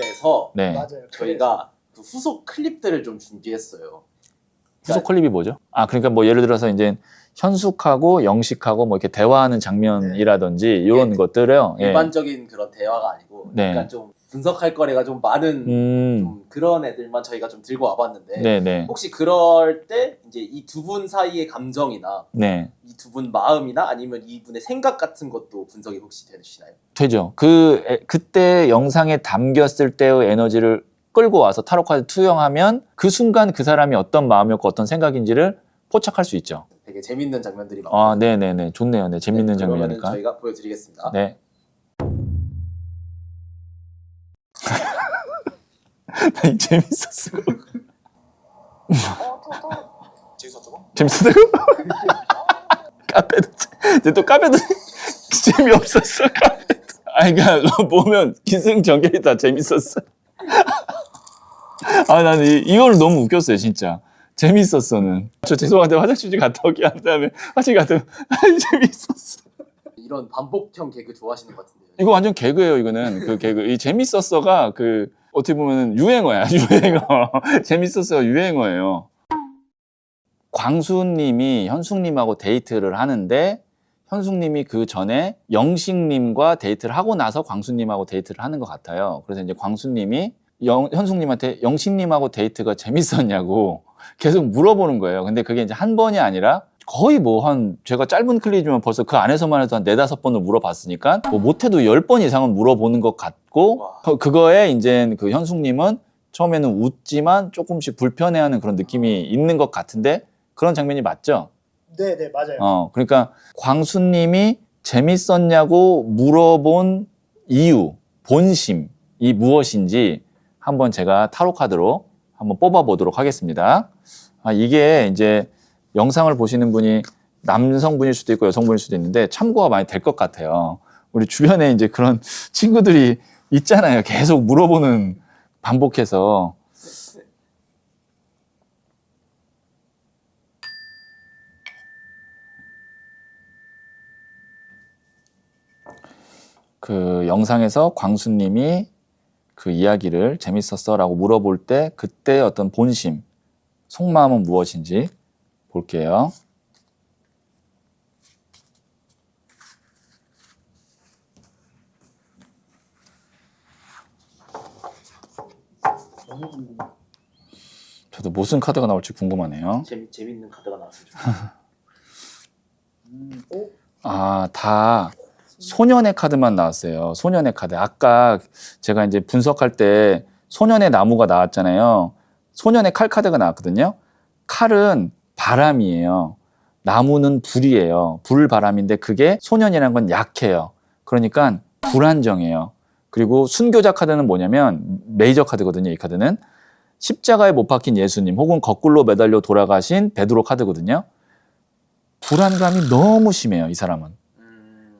그래서 네. 맞아요. 저희가 그 후속 클립들을 좀 준비했어요. 후속 클립이 뭐죠? 아, 그러니까 뭐 예를 들어서 이제 현숙하고 영식하고 뭐 이렇게 대화하는 장면이라든지 이런 예. 것들을요. 예. 일반적인 그런 대화가 아니고 네. 약간 좀 분석할 거리가 좀 많은 좀 그런 애들만 저희가 좀 들고 와봤는데 네네. 혹시 그럴 때 이제 이 두 분 사이의 감정이나 네. 이 두 분 마음이나 아니면 이분의 생각 같은 것도 분석이 혹시 되시나요? 되죠. 그때 영상에 담겼을 때의 에너지를 끌고 와서 타로 카드 투영하면 그 순간 그 사람이 어떤 마음이었고 어떤 생각인지를 포착할 수 있죠. 되게 재밌는 장면들이 많고. 아, 네네네. 좋네요. 네, 재밌는 그러면은 장면이니까. 저희가 보여드리겠습니다. 네. 재밌었어. 재밌었다고? 재밌었다고? 카페도 이제 또 카페도 재미없었어. 카페도. 아니 그러니까 보면 기승전결이 다 재밌었어. 아 나는 이거는 너무 웃겼어요 진짜. 재밌었어는. 저 죄송한데 화장실 좀 갔다 오게 한 다음에 화장실 갔다 재밌었어. 이런 반복형 개그 좋아하시는 것 같은데요. 이거 완전 개그예요. 이거는 그 개그. 이 재밌었어가 그 어떻게 보면 유행어야. 유행어. 재밌었어가 유행어예요. 광수님이 현숙님하고 데이트를 하는데 현숙님이 그 전에 영식님과 데이트를 하고 나서 광수님하고 데이트를 하는 것 같아요. 그래서 이제 광수님이 현숙님한테 영식님하고 데이트가 재밌었냐고 계속 물어보는 거예요. 근데 그게 이제 한 번이 아니라 거의 뭐 제가 짧은 클립이지만 벌써 그 안에서만 해도 한 4-5번을 물어봤으니까 뭐 못해도 10번 이상은 물어보는 것 같고 그거에 이제 그 현숙님은 처음에는 웃지만 조금씩 불편해하는 그런 느낌이 있는 것 같은데 그런 장면이 맞죠? 네네 맞아요. 그러니까 광수님이 재밌었냐고 물어본 이유, 본심이 무엇인지 한번 제가 타로 카드로 한번 뽑아보도록 하겠습니다. 이게 이제 영상을 보시는 분이 남성분일 수도 있고 여성분일 수도 있는데 참고가 많이 될 것 같아요. 우리 주변에 이제 그런 친구들이 있잖아요. 계속 물어보는 반복해서. 그 영상에서 광수님이 그 이야기를 재밌었어 라고 물어볼 때 그때 어떤 본심, 속마음은 무엇인지 볼게요. 저도 무슨 카드가 나올지 궁금하네요. 재밌는 카드가 나왔으면 좋겠어요. 다 소년의 카드만 나왔어요. 소년의 카드. 아까 제가 이제 분석할 때 소년의 나무가 나왔잖아요. 소년의 칼 카드가 나왔거든요. 칼은 바람이에요. 나무는 불이에요. 불바람인데 그게 소년이라는 건 약해요. 그러니까 불안정해요. 그리고 순교자 카드는 뭐냐면 메이저 카드거든요. 이 카드는 십자가에 못 박힌 예수님 혹은 거꾸로 매달려 돌아가신 베드로 카드거든요. 불안감이 너무 심해요. 이 사람은.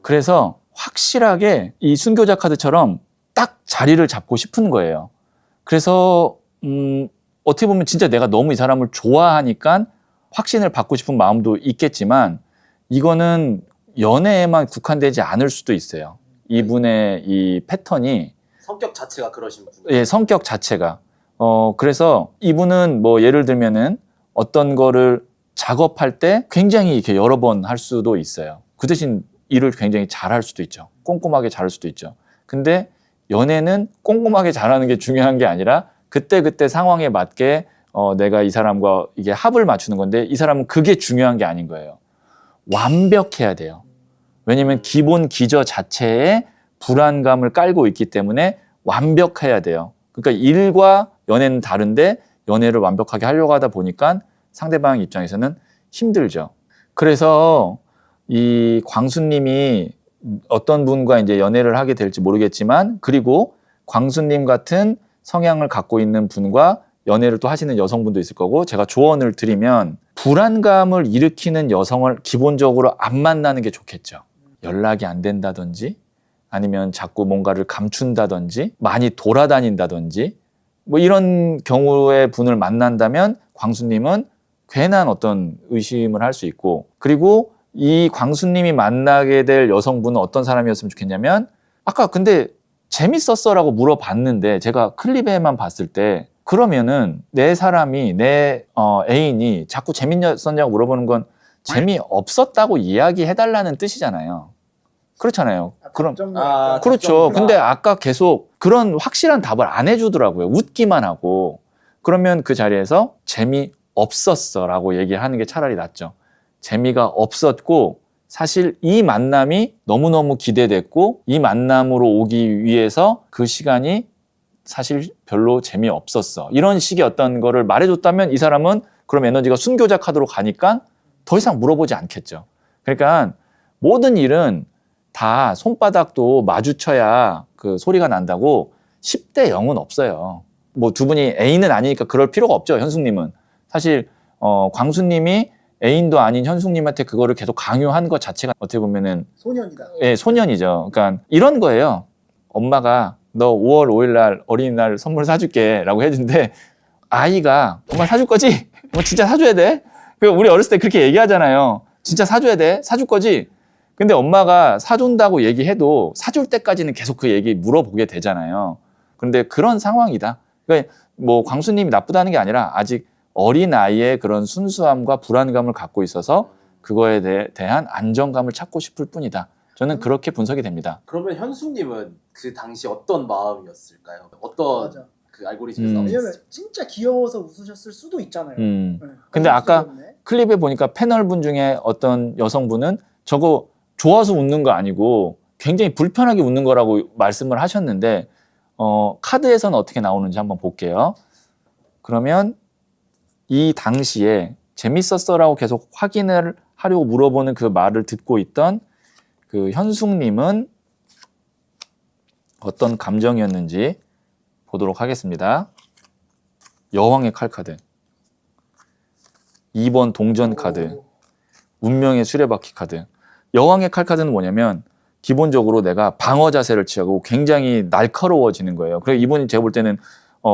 그래서 확실하게 이 순교자 카드처럼 딱 자리를 잡고 싶은 거예요. 그래서 어떻게 보면 진짜 내가 너무 이 사람을 좋아하니까 확신을 받고 싶은 마음도 있겠지만 이거는 연애에만 국한되지 않을 수도 있어요. 이분의 이 패턴이 성격 자체가 그러신 분. 예, 성격 자체가. 그래서 이분은 뭐 예를 들면은 어떤 거를 작업할 때 굉장히 이렇게 여러 번 할 수도 있어요. 그 대신 일을 굉장히 잘할 수도 있죠. 꼼꼼하게 잘할 수도 있죠. 근데 연애는 꼼꼼하게 잘하는 게 중요한 게 아니라 그때그때 상황에 맞게 내가 이 사람과 이게 합을 맞추는 건데 이 사람은 그게 중요한 게 아닌 거예요. 완벽해야 돼요. 왜냐면 기본 기저 자체에 불안감을 깔고 있기 때문에 완벽해야 돼요. 그러니까 일과 연애는 다른데 연애를 완벽하게 하려고 하다 보니까 상대방 입장에서는 힘들죠. 그래서 이 광수님이 어떤 분과 이제 연애를 하게 될지 모르겠지만 그리고 광수님 같은 성향을 갖고 있는 분과 연애를 또 하시는 여성분도 있을 거고 제가 조언을 드리면 불안감을 일으키는 여성을 기본적으로 안 만나는 게 좋겠죠. 연락이 안 된다든지 아니면 자꾸 뭔가를 감춘다든지 많이 돌아다닌다든지 뭐 이런 경우의 분을 만난다면 광수님은 괜한 어떤 의심을 할 수 있고 그리고 이 광수님이 만나게 될 여성분은 어떤 사람이었으면 좋겠냐면 아까 근데 재밌었어라고 물어봤는데 제가 클립에만 봤을 때 그러면은 내 사람이 내 애인이 자꾸 재밌었냐고 물어보는 건 재미없었다고 이야기해달라는 뜻이잖아요. 그렇잖아요. 그럼 그렇죠. 근데 아까 계속 그런 확실한 답을 안 해주더라고요. 웃기만 하고. 그러면 그 자리에서 재미없었어라고 얘기하는 게 차라리 낫죠. 재미가 없었고 사실 이 만남이 너무너무 기대됐고 이 만남으로 오기 위해서 그 시간이 사실 별로 재미없었어. 이런 식의 어떤 거를 말해줬다면 이 사람은 그럼 에너지가 순교자 카드로 가니까 더 이상 물어보지 않겠죠. 그러니까 모든 일은 다 손바닥도 마주쳐야 그 소리가 난다고 10대 0은 없어요. 뭐 두 분이 애인은 아니니까 그럴 필요가 없죠. 현숙님은. 사실 광수님이 애인도 아닌 현숙님한테 그거를 계속 강요한 것 자체가 어떻게 보면은 소년이다. 예, 소년이죠. 그러니까 이런 거예요. 엄마가 너 5월 5일 날 어린이날 선물 사줄게 라고 해준데 아이가 엄마 사줄 거지? 뭐 진짜 사줘야 돼? 우리 어렸을 때 그렇게 얘기하잖아요. 진짜 사줘야 돼? 사줄 거지? 근데 엄마가 사준다고 얘기해도 사줄 때까지는 계속 그 얘기 물어보게 되잖아요. 그런데 그런 상황이다. 그러니까 뭐 광수님이 나쁘다는 게 아니라 아직 어린 아이의 그런 순수함과 불안감을 갖고 있어서 그거에 대한 안정감을 찾고 싶을 뿐이다. 저는 그렇게 분석이 됩니다. 그러면 현수님은 그 당시 어떤 마음이었을까요? 어떤 맞아. 그 알고리즘에서 왜냐면 진짜 귀여워서 웃으셨을 수도 있잖아요. 네. 근데 아까 귀엽네. 클립에 보니까 패널분 중에 어떤 여성분은 저거 좋아서 웃는 거 아니고 굉장히 불편하게 웃는 거라고 말씀을 하셨는데 카드에서는 어떻게 나오는지 한번 볼게요. 그러면 이 당시에 재밌었어라고 계속 확인을 하려고 물어보는 그 말을 듣고 있던 그 현숙님은 어떤 감정이었는지 보도록 하겠습니다. 여왕의 칼카드, 2번 동전 카드, 운명의 수레바퀴 카드. 여왕의 칼카드는 뭐냐면 기본적으로 내가 방어 자세를 취하고 굉장히 날카로워지는 거예요. 그래서 이분이 제가 볼 때는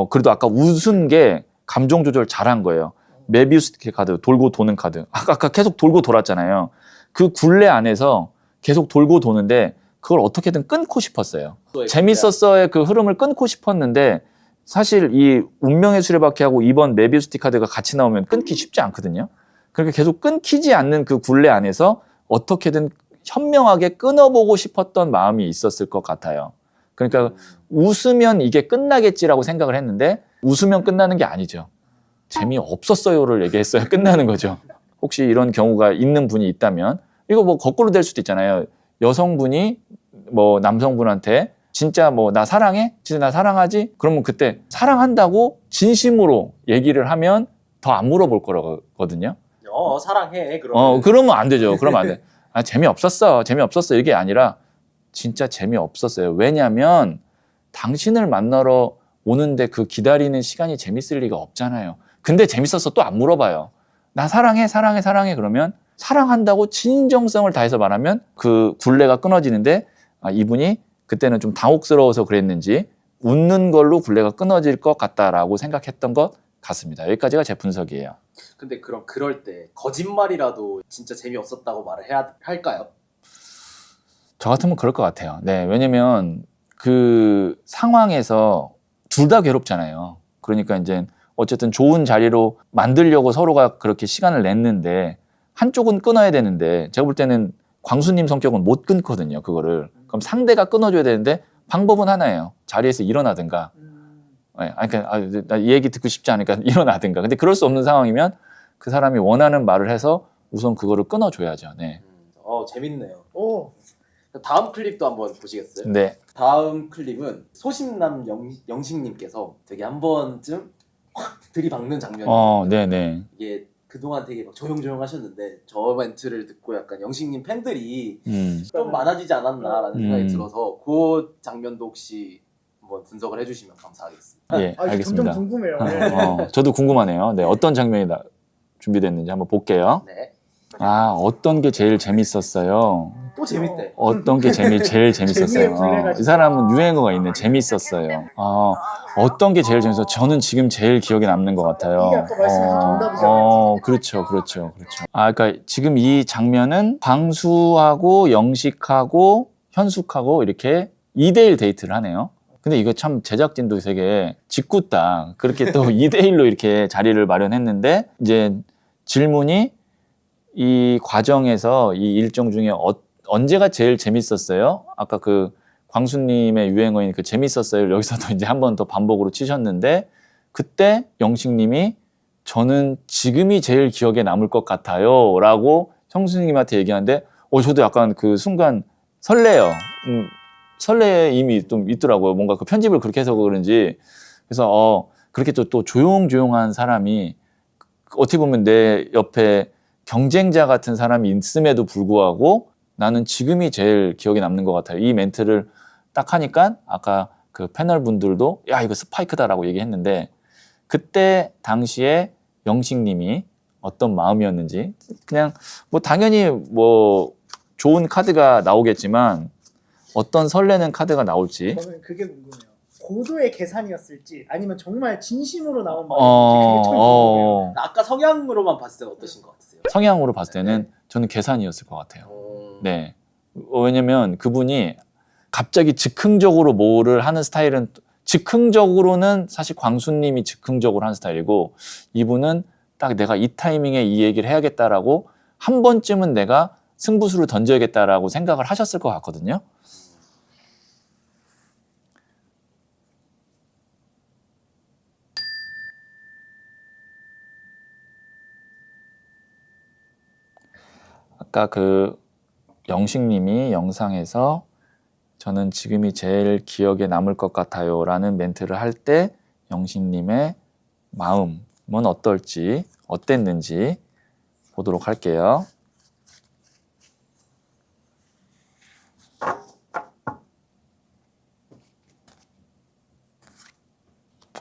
그래도 아까 웃은 게 감정 조절 잘한 거예요. 메비우스 카드, 돌고 도는 카드. 아까 계속 돌고 돌았잖아요. 그 굴레 안에서 계속 돌고 도는데 그걸 어떻게든 끊고 싶었어요. 재밌었어의 그 흐름을 끊고 싶었는데 사실 이 운명의 수레바퀴하고 2번 메비우스 카드가 같이 나오면 끊기 쉽지 않거든요. 그러니까 계속 끊기지 않는 그 굴레 안에서 어떻게든 현명하게 끊어보고 싶었던 마음이 있었을 것 같아요. 그러니까 웃으면 이게 끝나겠지라고 생각을 했는데 웃으면 끝나는 게 아니죠. 재미없었어요를 얘기했어야 끝나는 거죠. 혹시 이런 경우가 있는 분이 있다면 이거 뭐 거꾸로 될 수도 있잖아요. 여성분이 뭐 남성분한테 진짜 뭐 나 사랑해? 진짜 나 사랑하지? 그러면 그때 사랑한다고 진심으로 얘기를 하면 더 안 물어볼 거거든요. 사랑해. 그러면 그러면 안 되죠. 그러면 안 돼. 아, 재미없었어. 재미없었어. 이게 아니라 진짜 재미없었어요. 왜냐면 당신을 만나러 오는데 그 기다리는 시간이 재밌을 리가 없잖아요. 근데 재밌었어 또 안 물어봐요. 나 사랑해, 사랑해, 사랑해. 그러면 사랑한다고 진정성을 다해서 말하면 그 굴레가 끊어지는데 이분이 그때는 좀 당혹스러워서 그랬는지 웃는 걸로 굴레가 끊어질 것 같다라고 생각했던 것 같습니다. 여기까지가 제 분석이에요. 근데 그럼 그럴 때 거짓말이라도 진짜 재미없었다고 말을 해야 할까요? 저 같으면 그럴 것 같아요. 네, 왜냐면 그 상황에서 둘 다 괴롭잖아요. 그러니까 이제 어쨌든 좋은 자리로 만들려고 서로가 그렇게 시간을 냈는데 한쪽은 끊어야 되는데 제가 볼 때는 광수님 성격은 못 끊거든요. 그거를. 그럼 상대가 끊어줘야 되는데 방법은 하나예요. 자리에서 일어나든가. 네, 그러니까 나 이 얘기 듣고 싶지 않으니까 일어나든가. 근데 그럴 수 없는 상황이면 그 사람이 원하는 말을 해서 우선 그거를 끊어줘야죠. 네. 재밌네요. 오. 다음 클립도 한번 보시겠어요? 네. 다음 클립은 소심남 영식님께서 되게 한 번쯤 확 들이박는 장면이에요. 네네. 이게 그동안 되게 막 조용조용 하셨는데 저 멘트를 듣고 약간 영식님 팬들이 좀 많아지지 않았나라는 생각이 들어서 그 장면도 혹시 한번 분석을 해주시면 감사하겠습니다. 예, 점점 알겠습니다. 궁금해요. 네. 저도 궁금하네요. 네, 어떤 장면이 준비됐는지 한번 볼게요. 네. 어떤 게 제일 재밌었어요? 또 재밌대. 어떤 게 제일 재미의 재밌었어요? 굴레가 이 사람은 유행어가 있네. 재밌었어요. 어떤 게 제일 재밌었어요? 저는 지금 제일 기억에 남는 것 같아요. 이게 아까 말씀하신 정답이잖아요. 그렇죠. 그러니까 지금 이 장면은 광수하고 영식하고 현숙하고 이렇게 2대1 데이트를 하네요. 근데 이거 참 제작진도 되게 짓궂다. 그렇게 또 2대1로 이렇게 자리를 마련했는데 이제 질문이 이 과정에서 이 일정 중에 언제가 제일 재밌었어요? 아까 그 광수님의 유행어인 그 재밌었어요. 여기서도 이제 한 번 더 반복으로 치셨는데 그때 영식님이 저는 지금이 제일 기억에 남을 것 같아요. 라고 형수님한테 얘기하는데 저도 약간 그 순간 설레요. 설레임이 좀 있더라고요. 뭔가 그 편집을 그렇게 해서 그런지. 그래서 그렇게 또 조용조용한 사람이 어떻게 보면 내 옆에 경쟁자 같은 사람이 있음에도 불구하고 나는 지금이 제일 기억에 남는 것 같아요. 이 멘트를 딱 하니까 아까 그 패널 분들도 야 이거 스파이크다라고 얘기했는데 그때 당시에 영식님이 어떤 마음이었는지 그냥 뭐 당연히 뭐 좋은 카드가 나오겠지만 어떤 설레는 카드가 나올지 저는 그게 궁금해요. 고도의 계산이었을지 아니면 정말 진심으로 나온 말인지 그게 참 궁금해요. 아까 성향으로만 봤을 때는 어떠신 것 같으세요? 성향으로 봤을 때는 저는 계산이었을 것 같아요. 네. 왜냐면 그분이 갑자기 즉흥적으로 뭐를 하는 스타일은 즉흥적으로는 사실 광수님이 즉흥적으로 하는 스타일이고 이분은 딱 내가 이 타이밍에 이 얘기를 해야겠다라고 한 번쯤은 내가 승부수를 던져야겠다라고 생각을 하셨을 것 같거든요. 아까 그 영식님이 영상에서 저는 지금이 제일 기억에 남을 것 같아요 라는 멘트를 할 때 영식님의 마음은 어땠는지 보도록 할게요.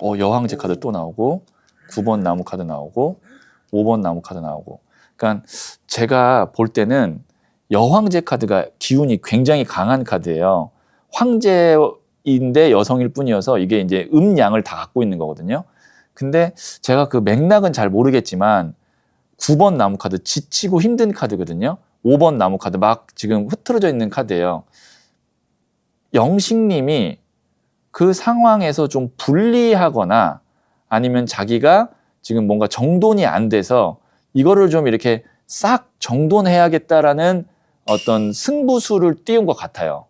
여왕제 카드 또 나오고 9번 나무 카드 나오고 5번 나무 카드 나오고 그러니까 제가 볼 때는 여황제 카드가 기운이 굉장히 강한 카드예요. 황제인데 여성일 뿐이어서 이게 이제 음양을 다 갖고 있는 거거든요. 근데 제가 그 맥락은 잘 모르겠지만 9번 나무 카드 지치고 힘든 카드거든요. 5번 나무 카드 막 지금 흐트러져 있는 카드예요. 영식님이 그 상황에서 좀 불리하거나 아니면 자기가 지금 뭔가 정돈이 안 돼서 이거를 좀 이렇게 싹 정돈해야겠다라는 어떤 승부수를 띄운 것 같아요.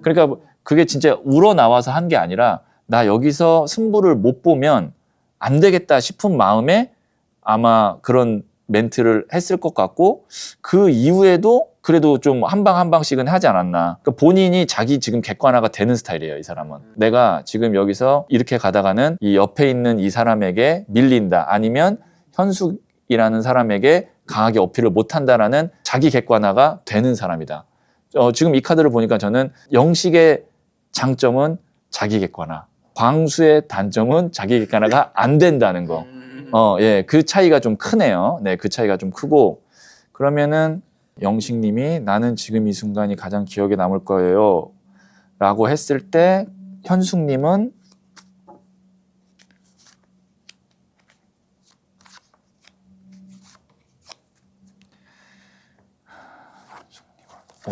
그러니까 그게 진짜 우러나와서 한 게 아니라 나 여기서 승부를 못 보면 안 되겠다 싶은 마음에 아마 그런 멘트를 했을 것 같고 그 이후에도 그래도 좀 한 방 한 방씩은 하지 않았나. 그러니까 본인이 자기 지금 객관화가 되는 스타일이에요. 이 사람은. 내가 지금 여기서 이렇게 가다가는 이 옆에 있는 이 사람에게 밀린다. 아니면 현숙이라는 사람에게 강하게 어필을 못한다라는 자기 객관화가 되는 사람이다. 지금 이 카드를 보니까 저는 영식의 장점은 자기 객관화, 광수의 단점은 자기 객관화가 안 된다는 거. 예, 그 차이가 좀 크네요. 네, 그 차이가 좀 크고 그러면은 영식님이 나는 지금 이 순간이 가장 기억에 남을 거예요 라고 했을 때 현숙님은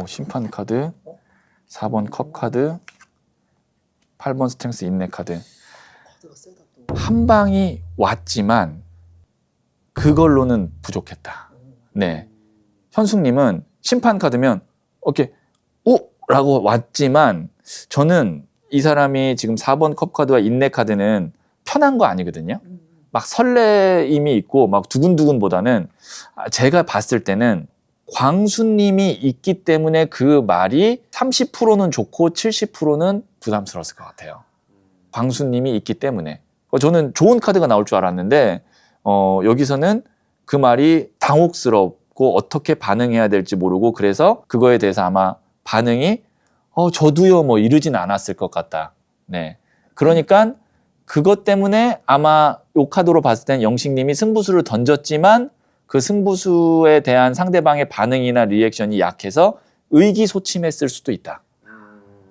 심판 카드, 4번 컵 카드, 8번 스트렝스 인내 카드. 카드가 세다 또. 한 방이 왔지만 그걸로는 부족했다. 네. 현숙님은 심판 카드면 오케이 라고 왔지만 저는 이 사람이 지금 4번 컵 카드와 인내 카드는 편한 거 아니거든요. 막 설레임이 있고 막 두근두근보다는 제가 봤을 때는 광수님이 있기 때문에 그 말이 30%는 좋고 70%는 부담스러웠을 것 같아요. 광수님이 있기 때문에. 저는 좋은 카드가 나올 줄 알았는데 여기서는 그 말이 당혹스럽고 어떻게 반응해야 될지 모르고 그래서 그거에 대해서 아마 반응이 저도요 뭐 이러진 않았을 것 같다. 네. 그러니까 그것 때문에 아마 요 카드로 봤을 땐 영식님이 승부수를 던졌지만 그 승부수에 대한 상대방의 반응이나 리액션이 약해서 의기소침했을 수도 있다.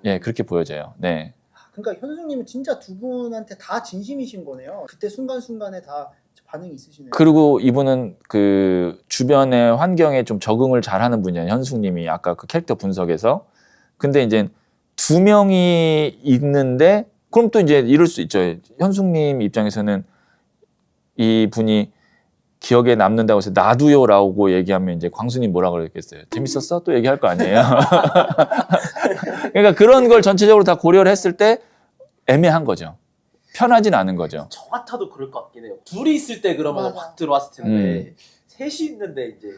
예, 그렇게 보여져요. 네. 그러니까 현숙님은 진짜 두 분한테 다 진심이신 거네요. 그때 순간순간에 다 반응이 있으시네요. 그리고 이분은 그 주변의 환경에 좀 적응을 잘하는 분이에요. 현숙님이 아까 그 캐릭터 분석에서. 근데 이제 두 명이 있는데 그럼 또 이제 이럴 수 있죠. 현숙님 입장에서는 이 분이 기억에 남는다고 해서 나도요라고 얘기하면 이제 광수님 뭐라 그랬겠어요? 재밌었어? 또 얘기할 거 아니에요. 그러니까 그런 걸 전체적으로 다 고려를 했을 때 애매한 거죠. 편하진 않은 거죠. 저 같아도 그럴 것 같긴 해요. 둘이 있을 때 그러면 맞아. 확 들어왔을 텐데 셋이 있는데 이제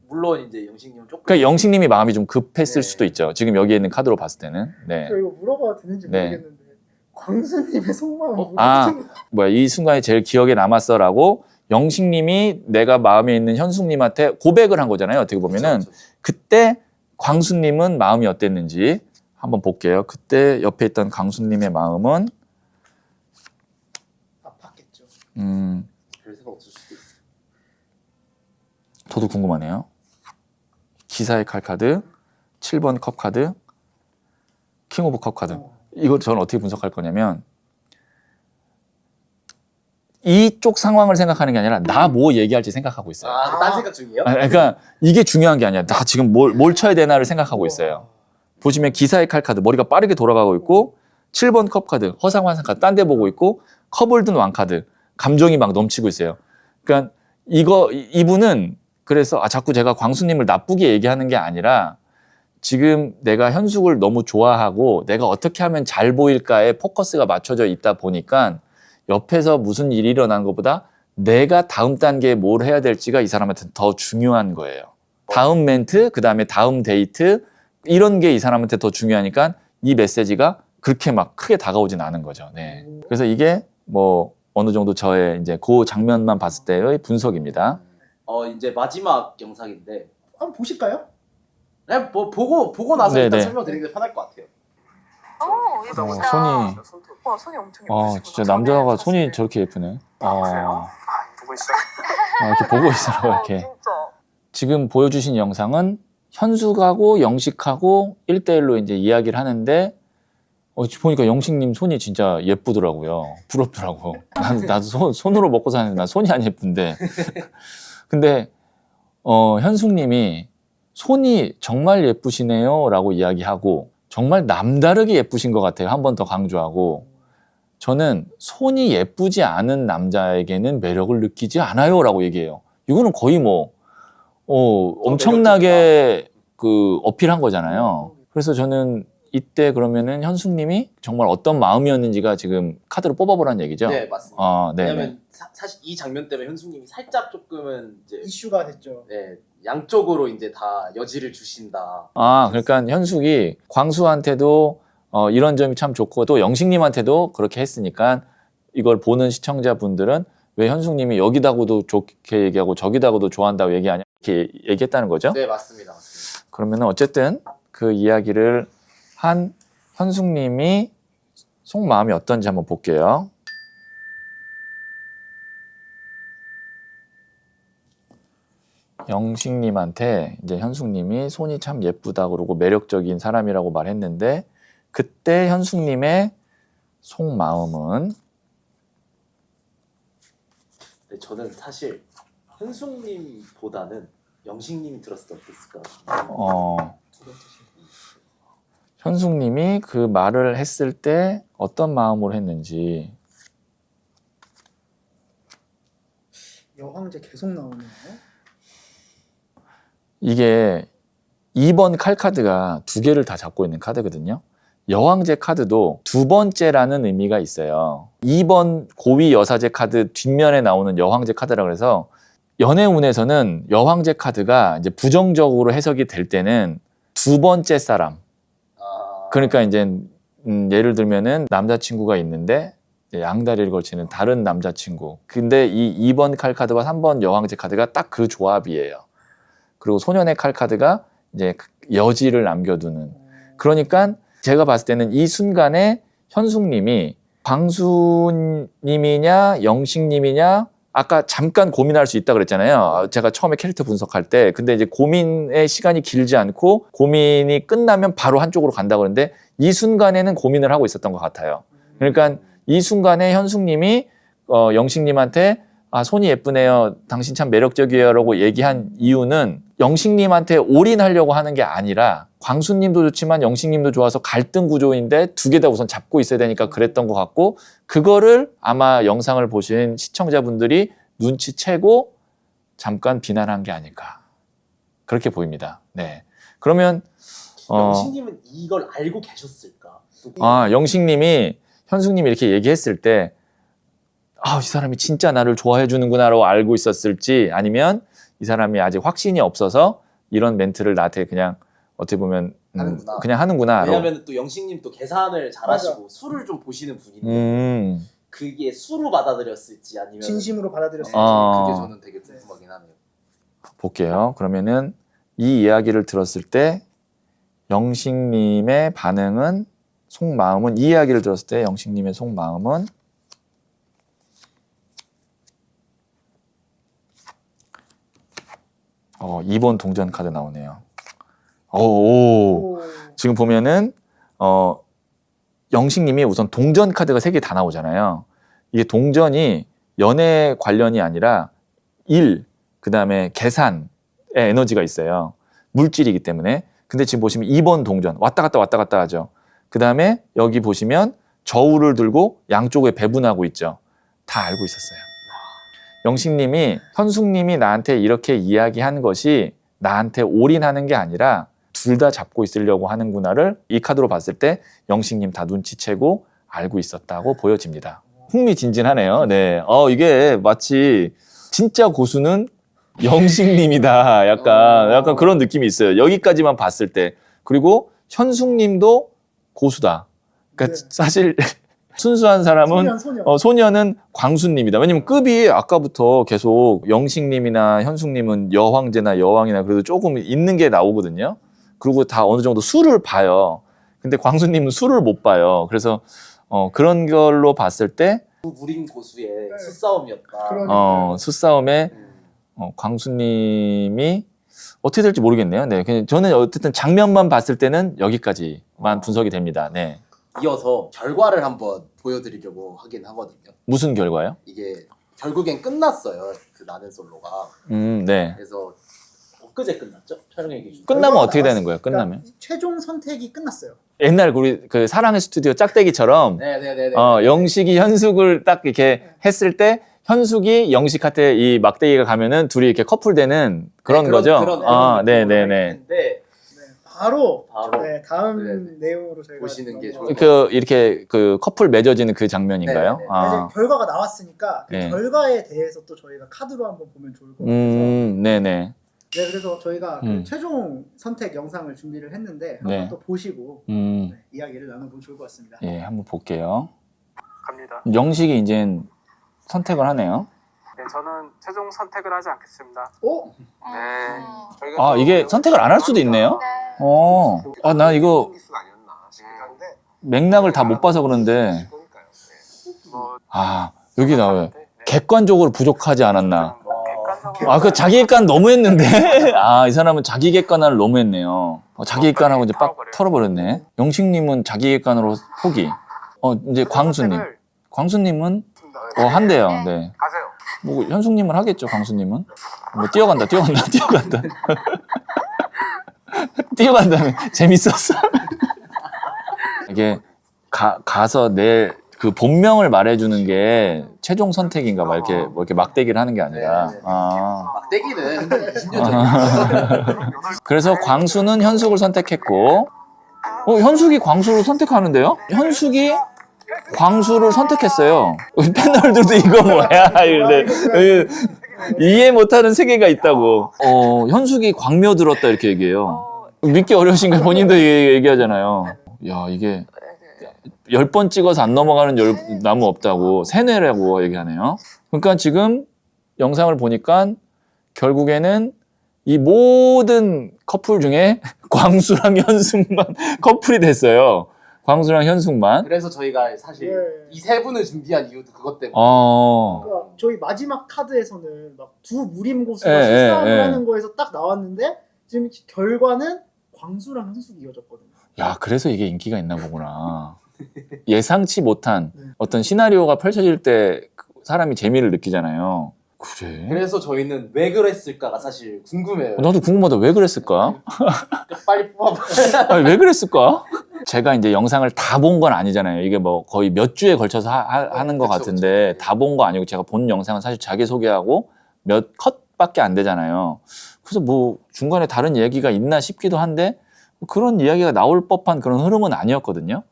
물론 이제 영식님은 조금 그러니까 영식님이 마음이 좀 급했을 네. 수도 있죠. 지금 여기에 있는 카드로 봤을 때는. 네. 저 이거 물어봐도 되는지 네. 모르겠는데 광수님의 속마음 아. 뭐야 이 순간이 제일 기억에 남았어라고 영식님이 내가 마음에 있는 현숙님한테 고백을 한 거잖아요. 어떻게 보면은 그쵸, 그쵸. 그때 광수님은 마음이 어땠는지 한번 볼게요. 그때 옆에 있던 광수님의 마음은 아팠겠죠. 별 생각 없을 수도 있어요. 저도 궁금하네요. 기사의 칼 카드, 7번 컵 카드, 킹 오브 컵 카드. 이걸 저는 어떻게 분석할 거냐면 이쪽 상황을 생각하는 게 아니라 나 뭐 얘기할지 생각하고 있어요. 딴 생각 중이에요? 그러니까 이게 중요한 게 아니라 나 지금 뭘 쳐야 되나를 생각하고 있어요. 보시면 기사의 칼 카드 머리가 빠르게 돌아가고 있고 7번 컵 카드 허상환상 카드 딴 데 보고 있고 컵을 든 왕 카드 감정이 막 넘치고 있어요. 그러니까 이분은 그래서 자꾸 제가 광수님을 나쁘게 얘기하는 게 아니라 지금 내가 현숙을 너무 좋아하고 내가 어떻게 하면 잘 보일까에 포커스가 맞춰져 있다 보니까 옆에서 무슨 일이 일어난 것보다 내가 다음 단계에 뭘 해야 될지가 이 사람한테 더 중요한 거예요. 다음 멘트, 그 다음에 다음 데이트 이런 게 이 사람한테 더 중요하니까 이 메시지가 그렇게 막 크게 다가오진 않은 거죠. 네. 그래서 이게 뭐 어느 정도 저의 이제 그 장면만 봤을 때의 분석입니다. 이제 마지막 영상인데 한번 보실까요? 그냥 뭐 보고 나서 네네. 일단 설명드리는 게 편할 것 같아요. 예쁘다. 손이 와, 손이 엄청 아 예쁘시구나. 진짜 남자가 저는 손이 사실 저렇게 예쁘네. 보세요. 보고 있어. 이렇게 보고 있어요. 이렇게. 진짜. 지금 보여주신 영상은 현숙하고 영식하고 1대1로 이제 이야기를 하는데 보니까 영식님 손이 진짜 예쁘더라고요. 부럽더라고. 나도 손으로 먹고 사는데 난 손이 안 예쁜데. 근데 현숙님이 손이 정말 예쁘시네요 라고 이야기하고 정말 남다르게 예쁘신 것 같아요. 한 번 더 강조하고 저는 손이 예쁘지 않은 남자에게는 매력을 느끼지 않아요 라고 얘기해요. 이거는 거의 뭐 엄청나게 그 어필한 거잖아요. 그래서 저는 이때 그러면은 현숙님이 정말 어떤 마음이었는지가 지금 카드로 뽑아보라는 얘기죠. 네 맞습니다. 네. 왜냐면 사실 이 장면 때문에 현숙님이 살짝 조금은 이제 이슈가 됐죠. 네, 양쪽으로 이제 다 여지를 주신다. 그러니까 현숙이 광수한테도 이런 점이 참 좋고 또 영식님한테도 그렇게 했으니까 이걸 보는 시청자분들은 왜 현숙님이 여기다고도 좋게 얘기하고 저기다고도 좋아한다고 얘기하냐 이렇게 얘기했다는 거죠. 네 맞습니다. 그러면은 어쨌든 그 이야기를 한 현숙님이 속마음이 어떤지 한번 볼게요. 영식님한테 이제 현숙님이 손이 참 예쁘다 그러고 매력적인 사람이라고 말했는데 그때 현숙님의 속마음은 네, 저는 사실 현숙님보다는 영식님이 들었을 때 어땠을까? 두 번째 신. 현숙님이 그 말을 했을 때 어떤 마음으로 했는지 여황제 계속 나오네요. 이게 2번 칼카드가 두 개를 다 잡고 있는 카드거든요. 여왕제 카드도 두 번째라는 의미가 있어요. 2번 고위 여사제 카드 뒷면에 나오는 여왕제 카드라 그래서 연애운에서는 여왕제 카드가 이제 부정적으로 해석이 될 때는 두 번째 사람. 그러니까 이제 예를 들면은 남자친구가 있는데 양다리를 걸치는 다른 남자친구. 근데 이 2번 칼 카드와 3번 여왕제 카드가 딱 그 조합이에요. 그리고 소년의 칼 카드가 이제 여지를 남겨두는. 그러니까 제가 봤을 때는 이 순간에 현숙님이 광수님이냐 영식님이냐 아까 잠깐 고민할 수 있다 그랬잖아요. 제가 처음에 캐릭터 분석할 때. 근데 이제 고민의 시간이 길지 않고 고민이 끝나면 바로 한쪽으로 간다고 그러는데 이 순간에는 고민을 하고 있었던 것 같아요. 그러니까 이 순간에 현숙님이 영식님한테 아, 손이 예쁘네요. 당신 참 매력적이에요. 라고 얘기한 이유는 영식님한테 올인하려고 하는 게 아니라 광수님도 좋지만 영식님도 좋아서 갈등 구조인데 두 개 다 우선 잡고 있어야 되니까 그랬던 것 같고 그거를 아마 영상을 보신 시청자분들이 눈치채고 잠깐 비난한 게 아닐까. 그렇게 보입니다. 네. 그러면 영식님은 이걸 알고 계셨을까? 영식님이 현숙님이 이렇게 얘기했을 때 이 사람이 진짜 나를 좋아해 주는구나라고 알고 있었을지 아니면 이 사람이 아직 확신이 없어서 이런 멘트를 나한테 그냥 어떻게 보면 하는구나. 그냥 하는구나. 왜냐하면 또 영식님 또 계산을 잘하시고 술을 좀 보시는 분인데 그게 수로 받아들였을지 아니면 진심으로 받아들였을지. 그게 저는 되게 궁금하긴 하네요. 볼게요. 그러면은 이 이야기를 들었을 때 영식님의 반응은 속마음은 이 이야기를 들었을 때 영식님의 속마음은 2번 동전 카드 나오네요. 오. 지금 보면은 영식님이 우선 동전 카드가 3개 다 나오잖아요. 이게 동전이 연애 관련이 아니라 일, 그다음에 계산의 에너지가 있어요. 물질이기 때문에. 근데 지금 보시면 2번 동전 왔다 갔다 하죠. 그다음에 여기 보시면 저울을 들고 양쪽에 배분하고 있죠. 다 알고 있었어요. 영식님이 현숙님이 나한테 이렇게 이야기한 것이 나한테 올인하는 게 아니라 둘 다 잡고 있으려고 하는구나를 이 카드로 봤을 때 영식님 다 눈치채고 알고 있었다고 보여집니다. 흥미진진하네요. 네, 이게 마치 진짜 고수는 영식님이다. 약간 그런 느낌이 있어요. 여기까지만 봤을 때. 그리고 현숙님도 고수다. 그러니까 네. 사실 순수한 사람은 소년은 광수님이다. 왜냐면 급이 아까부터 계속 영식님이나 현숙님은 여황제나 여왕이나 그래도 조금 있는 게 나오거든요. 그리고 다 어느 정도 수를 봐요. 근데 광수님은 수를 못 봐요. 그래서 그런 걸로 봤을 때 무림 고수의 수싸움이었다. 수싸움에 광수님이 어떻게 될지 모르겠네요. 네, 그냥 저는 어쨌든 장면만 봤을 때는 여기까지만 분석이 됩니다. 네. 이어서 결과를 한번 보여드리려고 하긴 하거든요. 무슨 결과요? 이게 결국엔 끝났어요. 그 나는 솔로가. 네. 그래서 엊그제 끝났죠? 촬영의 기준. 끝나면 어떻게 되는 거예요? 끝나면? 그러니까 최종 선택이 끝났어요. 옛날 우리 그 사랑의 스튜디오 짝대기처럼 네네네. 영식이 현숙을 딱 이렇게 했을 때 현숙이 영식한테 이 막대기가 가면은 둘이 이렇게 커플되는 그런 거죠? 네네네. 근데 바로 네, 다음 내용으로 저희가 보시는 게 좋을 것 같아요. 이렇게 그 커플 맺어지는 그 장면인가요? 이제 결과가 나왔으니까 그 네. 결과에 대해서 또 저희가 카드로 한번 보면 좋을 것 같아서 네네. 네, 그래서 저희가 그 최종 선택 영상을 준비를 했는데 한번 또 보시고 이야기를 나눠보면 좋을 것 같습니다. 예, 한번 볼게요. 갑니다. 영식이 이제 선택을 하네요. 네, 저는 최종 선택을 하지 않겠습니다. 아, 이게 선택을 안 할 수도 있네요? 나 이거 맥락을 다 못 봐서 그런데 여기 나와요. 객관적으로 부족하지 않았나. 그 자기 객관 너무 했는데? 이 사람은 자기 객관을 너무 했네요. 자기 객관하고 이제 빡 털어버렸네. 영식님은 자기 객관으로 포기. 이제 광수님은 한대요. 네. 가세요. 뭐 현숙님은 하겠죠. 광수님은 뛰어간다. 뛰어간다면 재밌었어. 이게 가서 내 그 본명을 말해주는 게 최종 선택인가 봐. 이렇게 막대기를 하는 게 아니라. 막대기는 20년 전. 그래서 광수는 현숙을 선택했고, 현숙이 광수를 선택하는데요? 현숙이 광수를 선택했어요. 패널들도 이거 뭐야? 이런데 이해 못하는 세계가 있다고. 현숙이 광묘 들었다 이렇게 얘기해요. 믿기 어려우신가 본인도 얘기하잖아요. 야, 이게 10번 찍어서 안 넘어가는 나무 없다고 세뇌라고 얘기하네요. 그러니까 지금 영상을 보니까 결국에는 이 모든 커플 중에 광수랑 현숙만 커플이 됐어요. 광수랑 현숙만. 그래서 저희가 사실 이 세 분을 준비한 이유도 그것 때문에. 그러니까 저희 마지막 카드에서는 막 두 무림 고수가 수싸움을 하는 거에서 딱 나왔는데 지금 결과는 광수랑 현숙이 이어졌거든요. 야, 그래서 이게 인기가 있나 보구나. 예상치 못한 어떤 시나리오가 펼쳐질 때 사람이 재미를 느끼잖아요. 그래. 그래서 저희는 왜 그랬을까가 사실 궁금해요. 나도 궁금하다. 왜 그랬을까? 빨리 뽑아봐. 아니, 왜 그랬을까? 제가 이제 영상을 다 본 건 아니잖아요. 이게 뭐 거의 몇 주에 걸쳐서 하는 것 그쵸, 같은데 그쵸. 다 본 거 아니고 제가 본 영상은 사실 자기소개하고 몇 컷밖에 안 되잖아요. 그래서 뭐 중간에 다른 얘기가 있나 싶기도 한데 그런 이야기가 나올 법한 그런 흐름은 아니었거든요.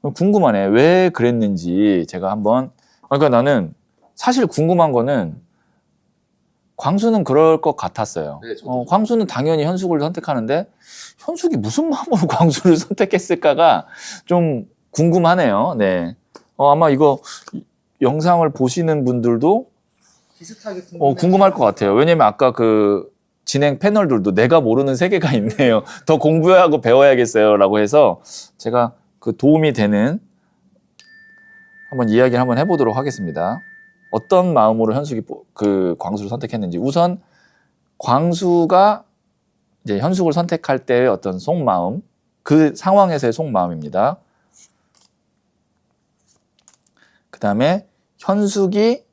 궁금하네. 왜 그랬는지 제가 한번 그러니까 나는 사실 궁금한 거는 광수는 그럴 것 같았어요. 네, 저도. 광수는 당연히 현숙을 선택하는데 현숙이 무슨 마음으로 광수를 선택했을까가 좀 궁금하네요. 네. 아마 이거 영상을 보시는 분들도 비슷하게 궁금할 것 같아요. 왜냐면 아까 그 진행 패널들도 내가 모르는 세계가 있네요. 더 공부하고 배워야겠어요라고 해서 제가 그 도움이 되는 한번 이야기를 한번 해보도록 하겠습니다. 어떤 마음으로 현숙이 그 광수를 선택했는지 우선 광수가 이제 현숙을 선택할 때의 어떤 속마음 그 상황에서의 속마음입니다. 그 다음에 현숙이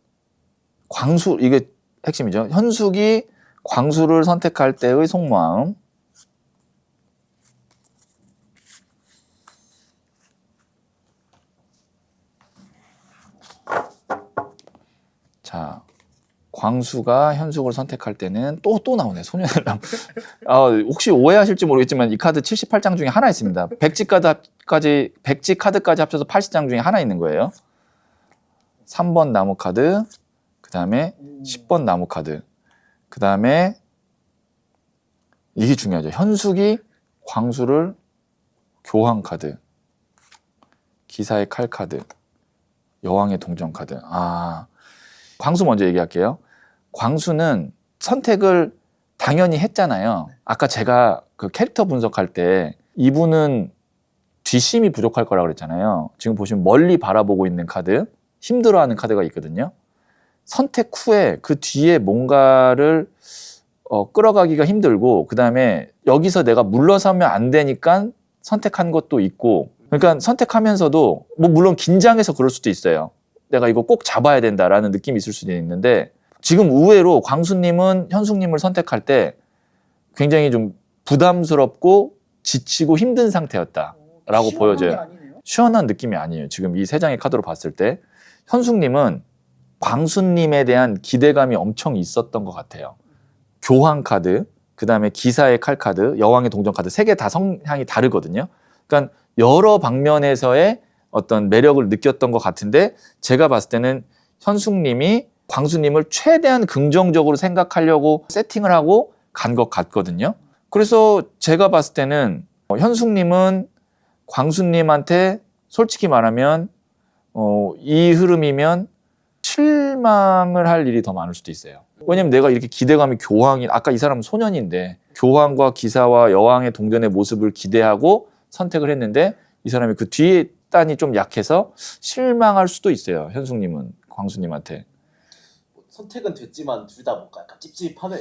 광수 이게 핵심이죠. 현숙이 광수를 선택할 때의 속마음 자, 광수가 현숙을 선택할 때는 또 나오네. 소년의 남. 혹시 오해하실지 모르겠지만 이 카드 78장 중에 하나 있습니다. 백지 카드까지 합쳐서 80장 중에 하나 있는 거예요. 3번 나무 카드, 그 다음에 10번 나무 카드, 그 다음에 이게 중요하죠. 현숙이 광수를 교황 카드, 기사의 칼 카드, 여왕의 동전 카드. 광수 먼저 얘기할게요. 광수는 선택을 당연히 했잖아요. 아까 제가 그 캐릭터 분석할 때 이분은 뒷심이 부족할 거라고 그랬잖아요. 지금 보시면 멀리 바라보고 있는 카드, 힘들어하는 카드가 있거든요. 선택 후에 그 뒤에 뭔가를 끌어가기가 힘들고 그 다음에 여기서 내가 물러서면 안 되니까 선택한 것도 있고 그러니까 선택하면서도 뭐 물론 긴장해서 그럴 수도 있어요. 내가 이거 꼭 잡아야 된다라는 느낌이 있을 수도 있는데 지금 의외로 광수님은 현숙님을 선택할 때 굉장히 좀 부담스럽고 지치고 힘든 상태였다라고 보여져요. 시원한 느낌이 아니에요. 지금 이 세 장의 카드로 봤을 때 현숙님은 광수님에 대한 기대감이 엄청 있었던 것 같아요. 교황 카드, 그 다음에 기사의 칼 카드, 여왕의 동전 카드 세 개 다 성향이 다르거든요. 그러니까 여러 방면에서의 어떤 매력을 느꼈던 것 같은데 제가 봤을 때는 현숙님이 광수님을 최대한 긍정적으로 생각하려고 세팅을 하고 간 것 같거든요. 그래서 제가 봤을 때는 현숙님은 광수님한테 솔직히 말하면 이 흐름이면 실망을 할 일이 더 많을 수도 있어요. 왜냐면 내가 이렇게 기대감이 교황이 아까 이 사람은 소년인데 교황과 기사와 여왕의 동전의 모습을 기대하고 선택을 했는데 이 사람이 그 뒤에 단이 좀 약해서 실망할 수도 있어요. 현숙님은 광수님한테. 선택은 됐지만 둘 다 뭔가 약간 찝찝하네요.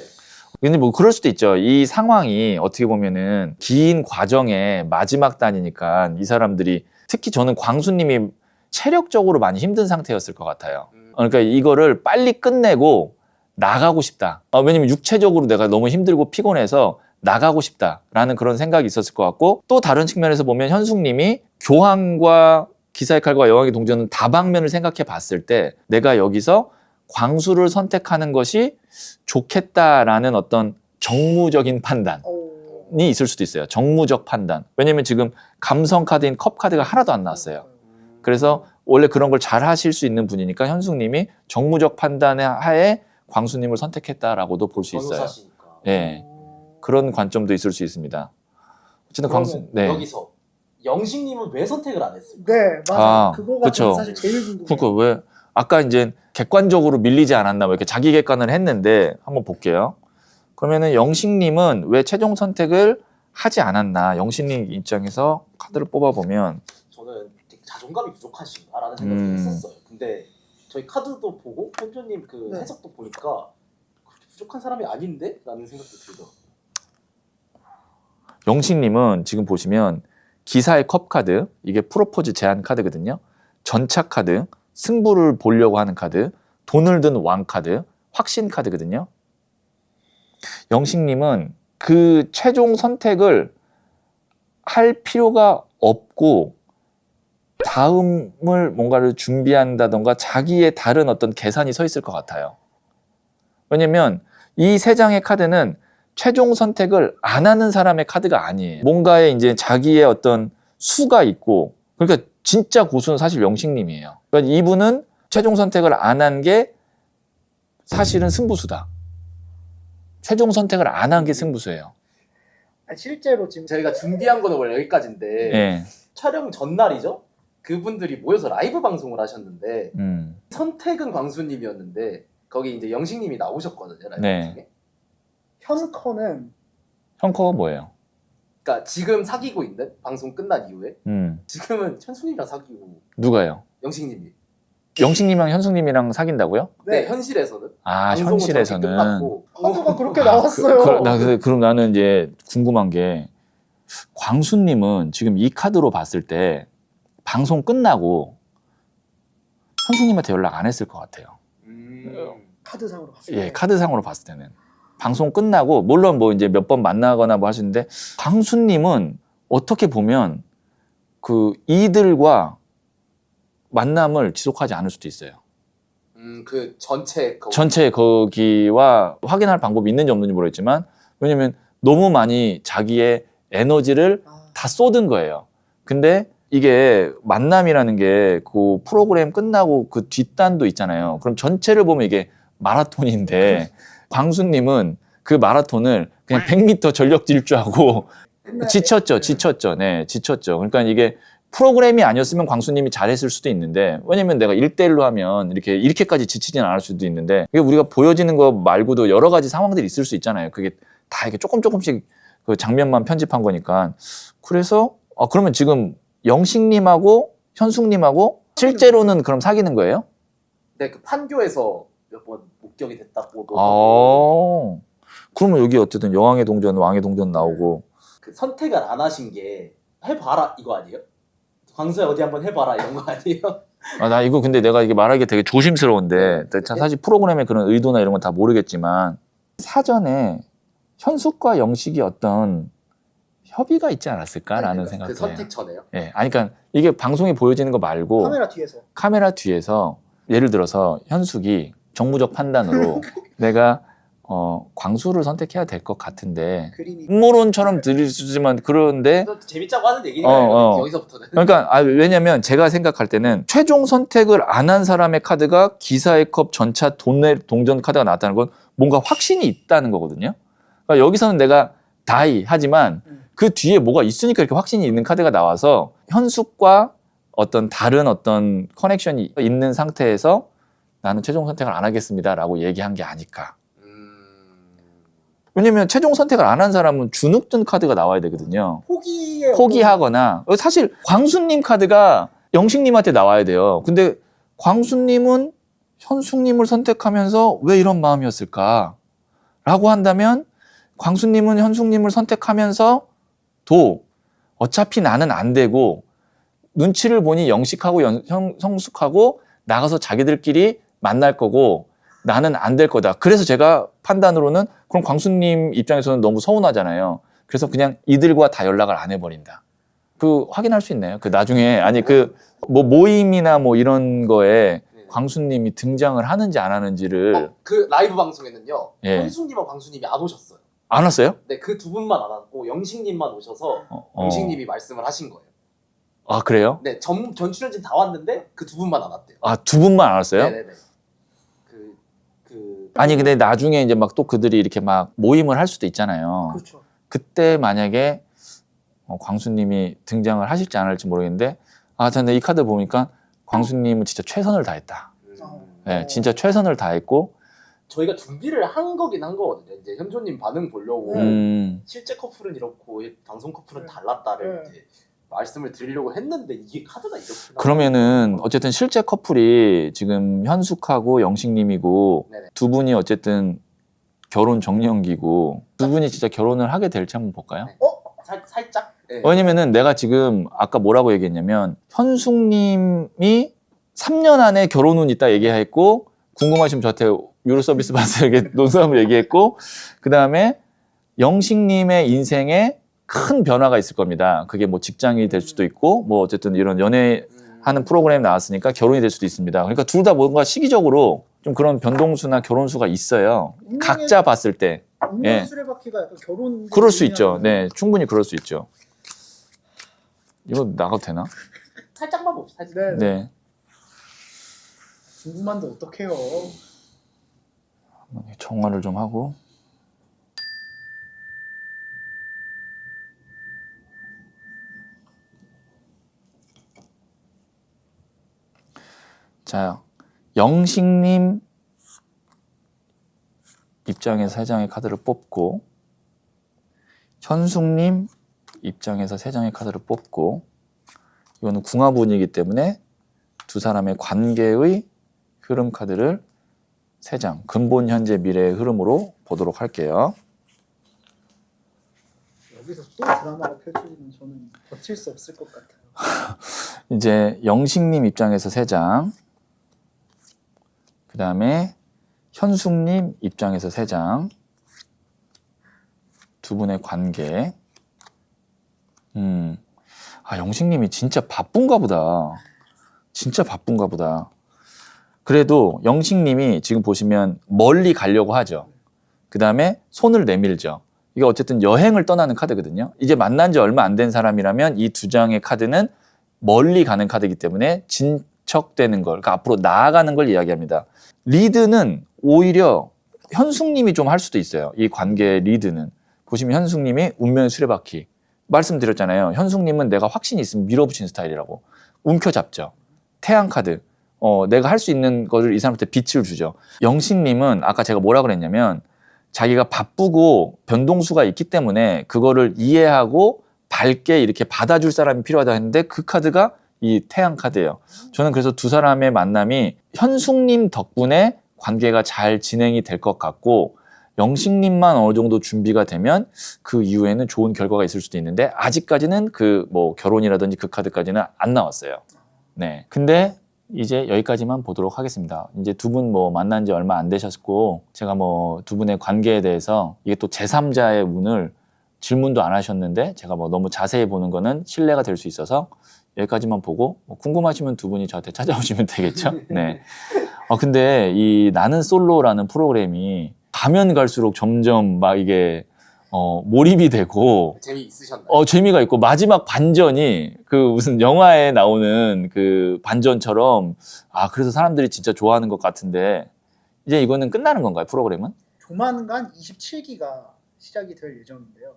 근데 뭐 그럴 수도 있죠. 이 상황이 어떻게 보면은 긴 과정의 마지막 단이니까 이 사람들이 특히 저는 광수님이 체력적으로 많이 힘든 상태였을 것 같아요. 그러니까 이거를 빨리 끝내고 나가고 싶다. 왜냐면 육체적으로 내가 너무 힘들고 피곤해서 나가고 싶다라는 그런 생각이 있었을 것 같고 또 다른 측면에서 보면 현숙님이 교황과 기사의 칼과 여왕의 동전은 다방면을 생각해 봤을 때 내가 여기서 광수를 선택하는 것이 좋겠다라는 어떤 정무적인 판단이 있을 수도 있어요. 정무적 판단. 왜냐면 지금 감성 카드인 컵 카드가 하나도 안 나왔어요. 그래서 원래 그런 걸 잘 하실 수 있는 분이니까 현숙님이 정무적 판단의 하에 광수님을 선택했다라고도 볼 수 있어요. 변호사시니까. 예. 그런 관점도 있을 수 있습니다. 어쨌든 광수, 네. 여기서 영식님은 왜 선택을 안 했을까? 네, 맞아요. 그거가 그쵸. 사실 제일 궁금해요. 그러니까 왜 아까 이제 객관적으로 밀리지 않았나 뭐 이렇게 자기 객관을 했는데 한번 볼게요. 그러면은 영식님은 왜 최종 선택을 하지 않았나? 영식님 입장에서 카드를 뽑아보면 저는 되게 자존감이 부족하신가라는 생각을 했었어요. 근데 저희 카드도 보고 현조님 그 네. 해석도 보니까 그렇게 부족한 사람이 아닌데? 라는 생각도 들더라고요. 영식님은 지금 보시면 기사의 컵 카드, 이게 프로포즈 제안 카드거든요. 전차 카드, 승부를 보려고 하는 카드, 돈을 든 왕 카드, 확신 카드거든요. 영식님은 그 최종 선택을 할 필요가 없고 다음을 뭔가를 준비한다던가 자기의 다른 어떤 계산이 서 있을 것 같아요. 왜냐면 이 세 장의 카드는 최종 선택을 안 하는 사람의 카드가 아니에요. 뭔가에 이제 자기의 어떤 수가 있고, 그러니까 진짜 고수는 사실 영식님이에요. 그러니까 이분은 최종 선택을 안 한 게 사실은 승부수다. 최종 선택을 안 한 게 승부수예요. 아니, 실제로 지금 저희가 준비한 거는 원래 여기까지인데 예. 촬영 전날이죠? 그분들이 모여서 라이브 방송을 하셨는데 선택은 광수님이었는데 거기 이제 영식님이 나오셨거든요. 라이브 네. 방송에. 현커는 형커가 뭐예요? 그러니까 지금 사귀고 있는 방송 끝난 이후에 지금은 현수님이랑 사귀고 누가요? 영식님이. 영식님이랑 현숙님이랑 사귄다고요? 네, 현실에서는. 아, 방송은 현실에서는. 저렇게 끝났고. 카드가 그렇게 나왔어요. 그럼 나는 이제 궁금한 게 광수님은 지금 이 카드로 봤을 때 방송 끝나고 현숙님한테 연락 안 했을 것 같아요. 카드상으로 봤을 때. 예, 카드상으로 봤을 때는. 방송 끝나고 물론 뭐 이제 몇 번 만나거나 뭐 하시는데 광수님은 어떻게 보면 그 이들과 만남을 지속하지 않을 수도 있어요. 그 전체 전체 거기와 확인할 방법이 있는지 없는지 모르겠지만 왜냐면 너무 많이 자기의 에너지를 다 쏟은 거예요. 근데 이게 만남이라는 게 그 프로그램 끝나고 그 뒷단도 있잖아요. 그럼 전체를 보면 이게 마라톤인데 광수님은 그 마라톤을 그냥 100m 전력 질주하고 지쳤죠. 네, 지쳤죠. 그러니까 이게 프로그램이 아니었으면 광수님이 잘했을 수도 있는데 왜냐면 내가 1대1로 하면 이렇게까지 지치진 않을 수도 있는데 이게 우리가 보여지는 거 말고도 여러 가지 상황들이 있을 수 있잖아요. 그게 다 이렇게 조금씩 그 장면만 편집한 거니까. 그래서 그러면 지금 영식님하고 현숙님하고 실제로는 그럼 사귀는 거예요? 네, 그 판교에서 몇 번 목격이 됐다고도 하고. 그러면 여기 어쨌든 여왕의 동전, 왕의 동전 나오고 그 선택을 안 하신 게 해봐라 이거 아니에요? 광수야 어디 한번 해봐라 이런 거 아니에요? 나 이거 근데 내가 이게 말하기 되게 조심스러운데 사실 프로그램의 그런 의도나 이런 건 다 모르겠지만 사전에 현숙과 영식이 어떤 협의가 있지 않았을까라는 생각이 그 선택 전에요? 예, 아니 그러니까 이게 방송에 보여지는 거 말고 카메라 뒤에서 예를 들어서 현숙이 정무적 판단으로 내가 광수를 선택해야 될 것 같은데 그림이 음모론처럼 들리지만 그런데 재밌자고 하는 얘기니까요. 여기서부터는. 그러니까 왜냐면 제가 생각할 때는 최종 선택을 안 한 사람의 카드가 기사의 컵 전차 동전 카드가 나왔다는 건 뭔가 확신이 있다는 거거든요. 그러니까 여기서는 내가 다이 하지만 그 뒤에 뭐가 있으니까 이렇게 확신이 있는 카드가 나와서 현숙과 어떤 다른 어떤 커넥션이 있는 상태에서 나는 최종 선택을 안 하겠습니다라고 얘기한 게 아닐까. 왜냐면 최종 선택을 안 한 사람은 주눅든 카드가 나와야 되거든요. 포기하거나. 사실 광수님 카드가 영식님한테 나와야 돼요. 근데 광수님은 현숙님을 선택하면서 왜 이런 마음이었을까? 라고 한다면 광수님은 현숙님을 선택하면서도 어차피 나는 안 되고 눈치를 보니 영식하고 성숙하고 나가서 자기들끼리 만날 거고 나는 안 될 거다. 그래서 제가 판단으로는 그럼 광수님 입장에서는 너무 서운하잖아요. 그래서 그냥 이들과 다 연락을 안 해버린다. 그 확인할 수 있나요? 그 나중에 아니 그 뭐 모임이나 뭐 이런 거에 광수님이 등장을 하는지 안 하는지를 그 라이브 방송에는요. 예. 현숙님과 광수님이 안 오셨어요. 안 왔어요? 네, 그 두 분만 안 왔고 영식님만 오셔서 영식님이 말씀을 하신 거예요. 아 그래요? 네, 전 출연진 다 왔는데 그 두 분만 안 왔대요. 아 두 분만 안 왔어요? 네네네. 아니 근데 나중에 이제 막 또 그들이 이렇게 막 모임을 할 수도 있잖아요. 그렇죠. 그때 만약에 광수님이 등장을 하실지 안 할지 모르겠는데 근데 이 카드 보니까 광수님은 진짜 최선을 다했다. 네, 진짜 최선을 다했고 저희가 준비를 한 거긴 한 거거든요. 이제 현조님 반응 보려고 실제 커플은 이렇고 방송 커플은 달랐다를 이제 말씀을 드리려고 했는데 이게 카드가 이렇게 그러면은 어쨌든 실제 커플이 지금 현숙하고 영식님이고 네네. 두 분이 어쨌든 결혼 정년기고 두 분이 진짜 결혼을 하게 될지 한번 볼까요? 네. 살짝? 네. 왜냐면은 내가 지금 아까 뭐라고 얘기했냐면 현숙님이 3년 안에 결혼은 있다 얘기했고 궁금하시면 저한테 유로 서비스 받으에게 논술함을 얘기했고, 그 다음에 영식님의 인생에 큰 변화가 있을 겁니다. 그게 뭐 직장이 될 수도 있고, 뭐 어쨌든 이런 연애하는 프로그램 나왔으니까 결혼이 될 수도 있습니다. 그러니까 둘 다 뭔가 시기적으로 좀 그런 변동수나 결혼수가 있어요. 각자 봤을 때. 운명의 예. 수레바퀴가 약간 결혼. 그럴 수 있죠. 네, 충분히 그럴 수 있죠. 이거 나가도 되나? 살짝만 봅시다. 네. 네. 궁금한데 어떡해요. 정화를 좀 하고. 자, 영식님 입장에서 3장의 카드를 뽑고, 현숙님 입장에서 3장의 카드를 뽑고, 이거는 궁합운이기 때문에 두 사람의 관계의 흐름 카드를 3장, 근본, 현재, 미래의 흐름으로 보도록 할게요. 여기서 또 드라마가 펼쳐지면 저는 버틸 수 없을 것 같아요. 이제 영식님 입장에서 3장, 그 다음에 현숙님 입장에서 3장, 두 분의 관계. 영식님이 진짜 바쁜가 보다. 진짜 바쁜가 보다. 그래도 영식님이 지금 보시면 멀리 가려고 하죠. 그 다음에 손을 내밀죠. 이게 어쨌든 여행을 떠나는 카드거든요. 이제 만난 지 얼마 안 된 사람이라면 이 두 장의 카드는 멀리 가는 카드이기 때문에 진척되는 걸, 그러니까 앞으로 나아가는 걸 이야기합니다. 리드는 오히려 현숙님이 좀 할 수도 있어요. 이 관계의 리드는. 보시면 현숙님이 운명의 수레바퀴. 말씀드렸잖아요. 현숙님은 내가 확신이 있으면 밀어붙이는 스타일이라고. 움켜잡죠. 태양 카드. 내가 할 수 있는 것을 이 사람한테 빛을 주죠. 영식님은 아까 제가 뭐라 그랬냐면 자기가 바쁘고 변동수가 있기 때문에 그거를 이해하고 밝게 이렇게 받아줄 사람이 필요하다 했는데 그 카드가 이 태양 카드예요. 저는 그래서 두 사람의 만남이 현숙님 덕분에 관계가 잘 진행이 될 것 같고, 영식님만 어느 정도 준비가 되면 그 이후에는 좋은 결과가 있을 수도 있는데, 아직까지는 그 뭐 결혼이라든지 그 카드까지는 안 나왔어요. 네. 근데 이제 여기까지만 보도록 하겠습니다. 이제 두 분 뭐 만난 지 얼마 안 되셨고, 제가 뭐 두 분의 관계에 대해서 이게 또 제3자의 운을 질문도 안 하셨는데 제가 뭐 너무 자세히 보는 거는 신뢰가 될 수 있어서 여기까지만 보고, 뭐 궁금하시면 두 분이 저한테 찾아오시면 되겠죠. 네. 근데 이 나는 솔로라는 프로그램이 가면 갈수록 점점 막 이게 몰입이 되고 재미있으셨나요? 재미가 있고, 마지막 반전이 그 무슨 영화에 나오는 그 반전처럼, 그래서 사람들이 진짜 좋아하는 것 같은데, 이제 이거는 끝나는 건가요, 프로그램은? 조만간 27기가 시작이 될 예정인데요.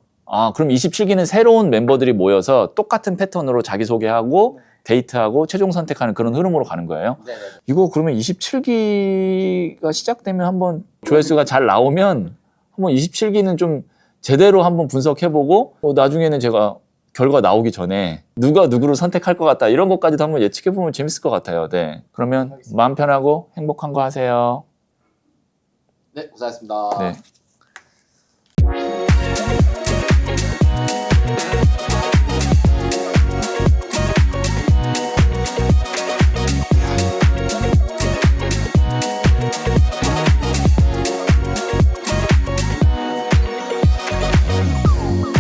그럼 27기는 새로운 멤버들이 모여서 똑같은 패턴으로 자기소개하고 데이트하고 최종 선택하는 그런 흐름으로 가는 거예요? 네네. 이거 그러면 27기가 시작되면 한번 조회수가 잘 나오면 한번 27기는 좀 제대로 한번 분석해보고, 나중에는 제가 결과 나오기 전에 누가 누구를 선택할 것 같다 이런 것까지도 한번 예측해보면 재밌을 것 같아요. 네. 그러면 마음 편하고 행복한 거 하세요. 네, 고생하셨습니다. 네.